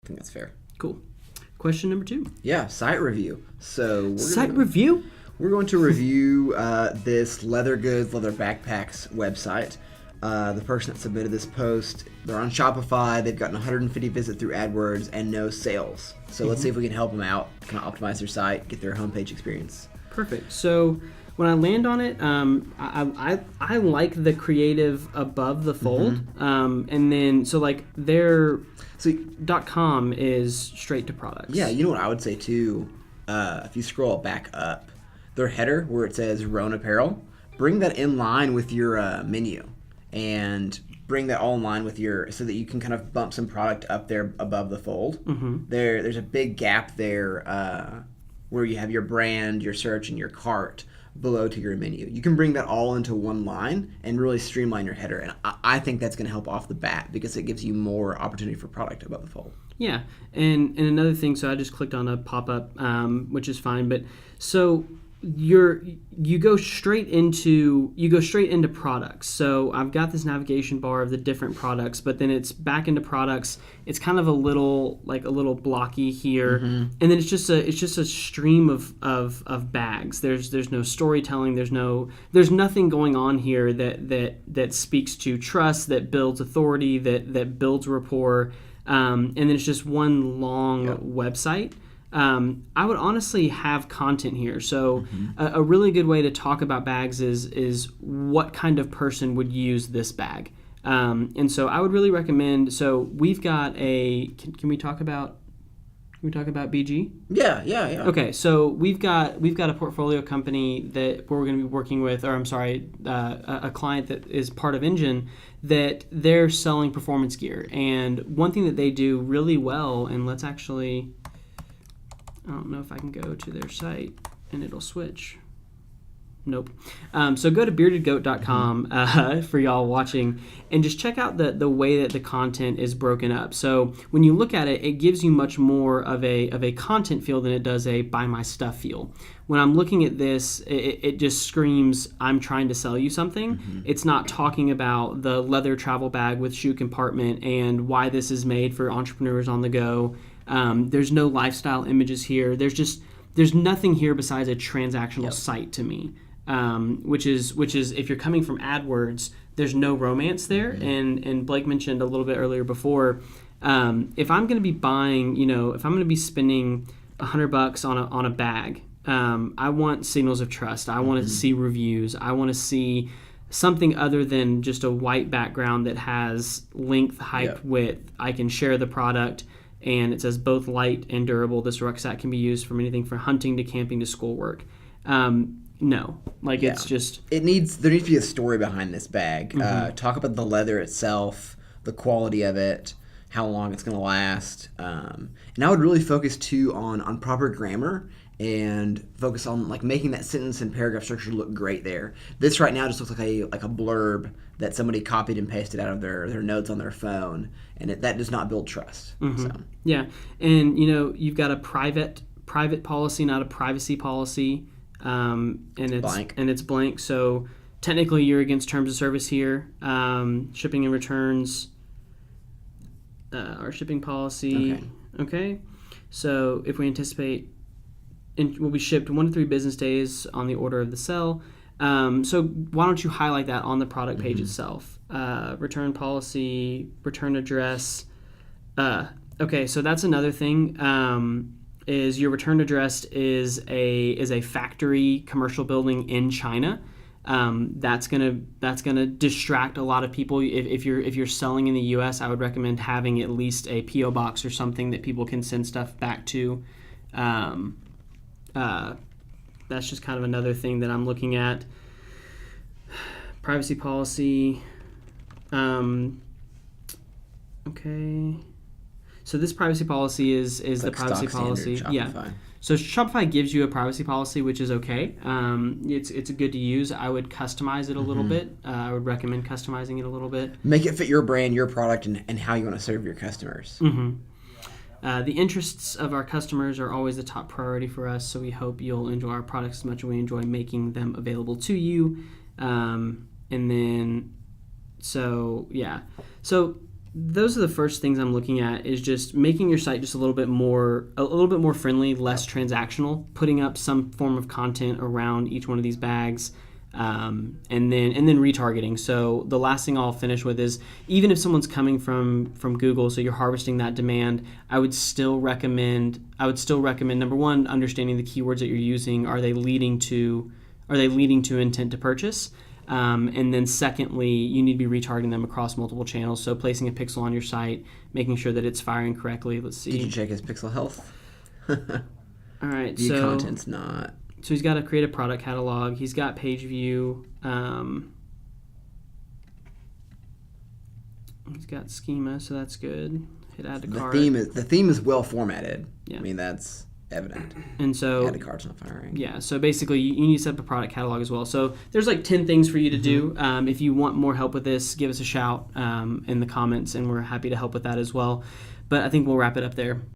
think that's fair. Cool. Question number 2. Yeah, site review. So review? We're going to review this leather goods, leather backpacks website. The person that submitted this post, they're on Shopify. They've gotten 150 visits through AdWords and no sales. So let's see if we can help them out, kind of optimize their site, get their homepage experience. Perfect. So when I land on it, I like the creative above the fold, and then so like their .com is straight to products. Yeah, you know what I would say too. If you scroll back up, their header where it says Roan Apparel, bring that in line with your menu, and bring that all in line with your, so that you can kind of bump some product up there above the fold. There's a big gap there where you have your brand, your search, and your cart below to your menu. You can bring that all into one line and really streamline your header. And I think that's going to help off the bat because it gives you more opportunity for product above the fold. Yeah, and another thing, so I just clicked on a pop-up, which is fine, but so you go straight into products. So I've got this navigation bar of the different products, but then it's back into products. It's kind of a little blocky here, and then it's just a stream of bags. There's no storytelling. There's nothing going on here that speaks to trust, that builds authority, that builds rapport, and then it's just one long website. I would honestly have content here. So a really good way to talk about bags is what kind of person would use this bag. And so I would really recommend, so we've got can we talk about BG? Yeah. Okay, so we've got a portfolio company that we're going to be working with, or I'm sorry, a client that is part of Engine, that they're selling performance gear. And one thing that they do really well, and let's actually, I don't know if I can go to their site and it'll switch. Nope. So go to beardedgoat.com for y'all watching, and just check out the way that the content is broken up. So when you look at it, it gives you much more of a content feel than it does a buy my stuff feel. When I'm looking at this, it just screams, I'm trying to sell you something. It's not talking about the leather travel bag with shoe compartment and why this is made for entrepreneurs on the go. There's no lifestyle images here. There's nothing here besides a transactional site to me. Which is if you're coming from AdWords, there's no romance there. And Blake mentioned a little bit earlier before, if I'm going to be buying, if I'm going to be spending $100 on a bag, I want signals of trust. I want to see reviews. I want to see something other than just a white background that has length, height, width. I can share the product, and it says both light and durable. This rucksack can be used from anything from hunting to camping to schoolwork. No, it's just... there needs to be a story behind this bag. Talk about the leather itself, the quality of it, how long it's going to last. And I would really focus, too, on proper grammar and focus on making that sentence and paragraph structure look great there. This right now just looks like a blurb that somebody copied and pasted out of their notes on their phone, and that does not build trust. So. Yeah, and you've got a private policy, not a privacy policy. And it's blank. And it's blank. So technically, you're against terms of service here. Shipping and returns, our shipping policy. Okay. So if we anticipate, will be shipped 1 to 3 business days on the order of the sell. So why don't you highlight that on the product page itself? Return policy, return address. Okay, so that's another thing. Is your return address is a factory commercial building in China. That's gonna distract a lot of people. If you're selling in the U.S., I would recommend having at least a PO box or something that people can send stuff back to. That's just kind of another thing that I'm looking at. Privacy policy. Okay. So this privacy policy is the privacy policy. Yeah. So Shopify gives you a privacy policy, which is okay. It's good to use. I would customize it a little bit. I would recommend customizing it a little bit. Make it fit your brand, your product, and how you want to serve your customers. The interests of our customers are always the top priority for us, so we hope you'll enjoy our products as much as we enjoy making them available to you. And then, so those are the first things I'm looking at, is just making your site just a little bit more friendly, less transactional, putting up some form of content around each one of these bags, and then retargeting. So the last thing I'll finish with is, even if someone's coming from Google, so you're harvesting that demand, I would still recommend number one, understanding the keywords that you're using. Are they leading to intent to purchase? And then secondly, you need to be retargeting them across multiple channels. So placing a pixel on your site, making sure that it's firing correctly. Let's see. Did you check his pixel health? All right. View content's not. So he's got to create a product catalog. He's got page view. He's got schema, so that's good. Hit add to cart. The theme is well formatted. Yeah. I mean, that's evident. And so add to cart's not firing. Yeah. So basically, you need to set up a product catalog as well. So there's like 10 things for you to do. If you want more help with this, give us a shout in the comments, and we're happy to help with that as well. But I think we'll wrap it up there.